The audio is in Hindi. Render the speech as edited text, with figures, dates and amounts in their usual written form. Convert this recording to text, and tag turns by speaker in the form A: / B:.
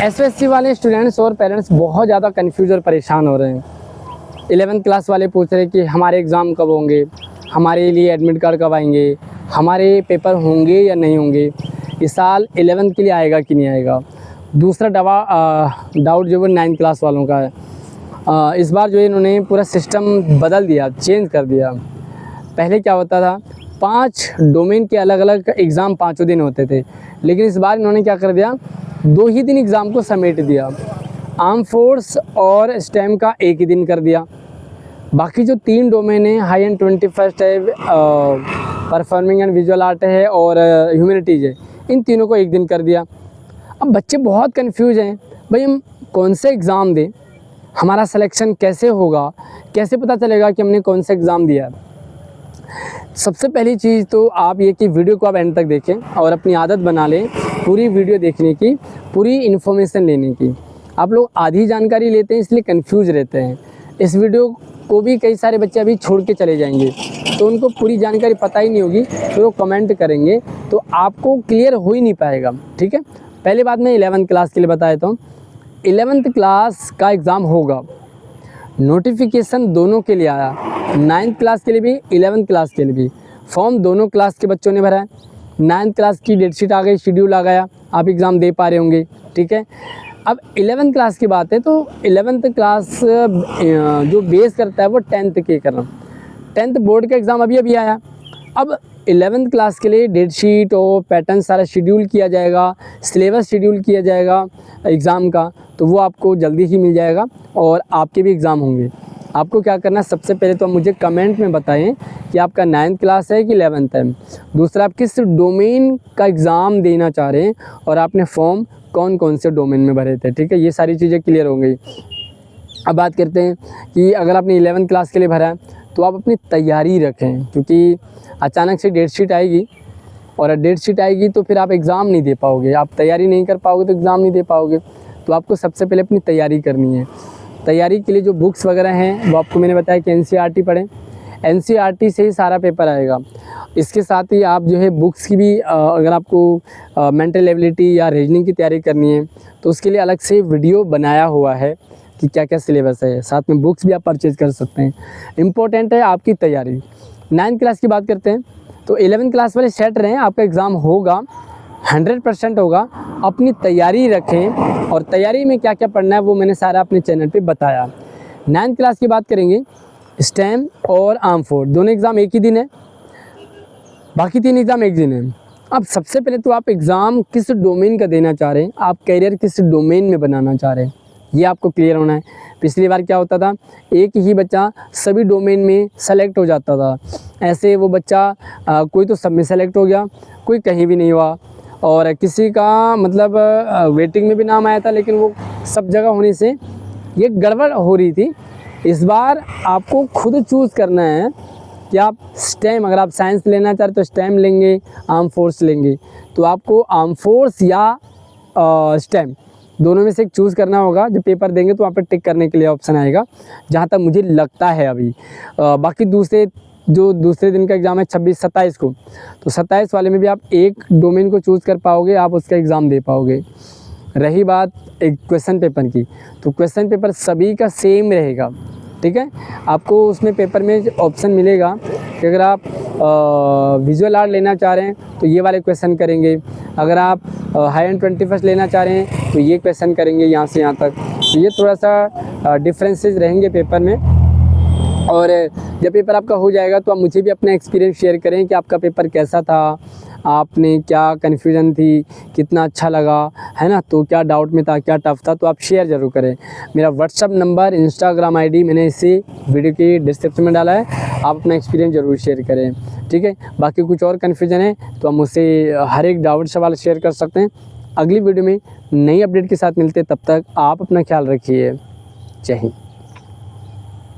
A: एसएससी वाले स्टूडेंट्स और पेरेंट्स बहुत ज़्यादा कंफ्यूज और परेशान हो रहे हैं। 11th क्लास वाले पूछ रहे हैं कि हमारे एग्ज़ाम कब होंगे, हमारे लिए एडमिट कार्ड कब आएंगे, हमारे पेपर होंगे या नहीं होंगे, इस साल 11th के लिए आएगा कि नहीं आएगा। दूसरा डाउट जो है 9th क्लास वालों का है। इस बार जो है इन्होंने पूरा सिस्टम बदल दिया, चेंज कर दिया। पहले क्या होता था, 5 डोमेन के अलग अलग एग्ज़ाम 5 दिन होते थे, लेकिन इस बार इन्होंने क्या कर दिया, 2 ही दिन एग्ज़ाम को समेट दिया। आर्म फोर्स और स्टेम का एक ही दिन कर दिया। बाकी जो 3 डोमेन है, हाई एंड 21st है, परफॉर्मिंग एंड विजुअल आर्ट है और ह्यूमैनिटीज़ है, इन तीनों को एक दिन कर दिया। अब बच्चे बहुत कंफ्यूज हैं, भाई हम कौन से एग्ज़ाम दें, हमारा सिलेक्शन कैसे होगा, कैसे पता चलेगा कि हमने कौन सा एग्ज़ाम दिया है। सबसे पहली चीज़ तो आप ये कि वीडियो को आप एंड तक देखें और अपनी आदत बना लें पूरी वीडियो देखने की, पूरी इन्फॉर्मेशन लेने की। आप लोग आधी जानकारी लेते हैं इसलिए कंफ्यूज रहते हैं। इस वीडियो को भी कई सारे बच्चे अभी छोड़ के चले जाएंगे, तो उनको पूरी जानकारी पता ही नहीं होगी, फिर वो कमेंट करेंगे तो आपको क्लियर हो ही नहीं पाएगा। ठीक है, पहले बात मैं 11th क्लास के लिए बता देता हूँ। 11th क्लास का एग्ज़ाम होगा, नोटिफिकेशन दोनों के लिए आया, 9th क्लास के लिए भी 11th क्लास के लिए भी। फॉर्म दोनों क्लास के बच्चों ने भरा है। 9th क्लास की डेट शीट आ गई, शेड्यूल आ गया, आप एग्ज़ाम दे पा रहे होंगे। ठीक है, अब 11th क्लास की बात है तो 11th क्लास जो बेस करता है वो 10th के करना। 10th बोर्ड का एग्ज़ाम अभी अभी आया। अब 11th क्लास के लिए डेट शीट और पैटर्न सारा शेड्यूल किया जाएगा, सिलेबस शेड्यूल किया जाएगा एग्ज़ाम का, तो वो आपको जल्दी ही मिल जाएगा और आपके भी एग्ज़ाम होंगे। आपको क्या करना है, सबसे पहले तो आप मुझे कमेंट में बताएं कि आपका 9th क्लास है कि 11th है। दूसरा, आप किस डोमेन का एग्ज़ाम देना चाह रहे हैं और आपने फॉर्म कौन कौन से डोमेन में भरे थे। ठीक है, ये सारी चीज़ें क्लियर हो गई। अब बात करते हैं कि अगर आपने 11th क्लास के लिए भरा है तो आप अपनी तैयारी रखें, क्योंकि अचानक से डेट शीट आएगी और डेट शीट आएगी तो फिर आप एग्ज़ाम नहीं दे पाओगे। आप तैयारी नहीं कर पाओगे तो एग्ज़ाम नहीं दे पाओगे। तो आपको सबसे पहले अपनी तैयारी करनी है। तैयारी के लिए जो बुक्स वगैरह हैं वो आपको मैंने बताया कि एनसीईआरटी पढ़ें, एनसीईआरटी से ही सारा पेपर आएगा। इसके साथ ही आप जो है बुक्स की भी अगर आपको मेंटल एबिलिटी या रीजनिंग की तैयारी करनी है तो उसके लिए अलग से वीडियो बनाया हुआ है कि क्या क्या सिलेबस है, साथ में बुक्स भी आप परचेज़ कर सकते हैं। इम्पोर्टेंट है आपकी तैयारी। 9th क्लास की बात करते हैं तो 11th क्लास वाले सेट रहें, आपका एग्ज़ाम होगा, 100% होगा। अपनी तैयारी रखें और तैयारी में क्या क्या पढ़ना है वो मैंने सारा अपने चैनल पे बताया। 9th क्लास की बात करेंगे, स्टेम और आर्म फोर्स दोनों एग्ज़ाम एक ही दिन है, बाकी 3 एग्ज़ाम एक दिन है। अब सबसे पहले तो आप एग्ज़ाम किस डोमेन का देना चाह रहे हैं, आप कैरियर किस डोमेन में बनाना चाह रहे हैं, ये आपको क्लियर होना है। पिछली बार क्या होता था, एक ही बच्चा सभी डोमेन में सेलेक्ट हो जाता था। ऐसे वो बच्चा कोई तो सब में सेलेक्ट हो गया, कोई कहीं भी नहीं हुआ, और किसी का मतलब वेटिंग में भी नाम आया था लेकिन वो सब जगह होने से ये गड़बड़ हो रही थी। इस बार आपको खुद चूज़ करना है कि आप स्टेम, अगर आप साइंस लेना चाह रहे तो स्टेम लेंगे, आर्म फोर्स लेंगे, तो आपको आर्म फोर्स या स्टेम दोनों में से एक चूज़ करना होगा। जब पेपर देंगे तो वहाँ पर टिक करने के लिए ऑप्शन आएगा, जहाँ तक मुझे लगता है अभी। बाकी दूसरे दिन का एग्ज़ाम है 26-27 को, तो 27 वाले में भी आप एक डोमेन को चूज़ कर पाओगे, आप उसका एग्ज़ाम दे पाओगे। रही बात एक क्वेश्चन पेपर की, तो क्वेश्चन पेपर सभी का सेम रहेगा। ठीक है, आपको उसमें पेपर में ऑप्शन मिलेगा कि अगर आप विजुअल आर्ट लेना चाह रहे हैं तो ये वाले क्वेश्चन करेंगे, अगर आप हाई एंड 21st लेना चाह रहे हैं तो ये क्वेश्चन करेंगे यहाँ से यहाँ तक। तो ये थोड़ा सा डिफरेंसेस रहेंगे पेपर में। और जब पेपर आपका हो जाएगा तो आप मुझे भी अपना एक्सपीरियंस शेयर करें कि आपका पेपर कैसा था, आपने क्या कन्फ्यूजन थी, कितना अच्छा लगा, है ना, तो क्या डाउट में था, क्या टफ था, तो आप शेयर ज़रूर करें। मेरा व्हाट्सअप नंबर, इंस्टाग्राम आईडी मैंने इसी वीडियो की डिस्क्रिप्शन में डाला है, आप अपना एक्सपीरियंस ज़रूर शेयर करें। ठीक है, बाकी कुछ और कन्फ्यूजन है तो आप मुझसे हर एक डाउट सवाल शेयर कर सकते हैं। अगली वीडियो में नई अपडेट के साथ मिलते हैं, तब तक आप अपना ख्याल रखिए। जय हिंद।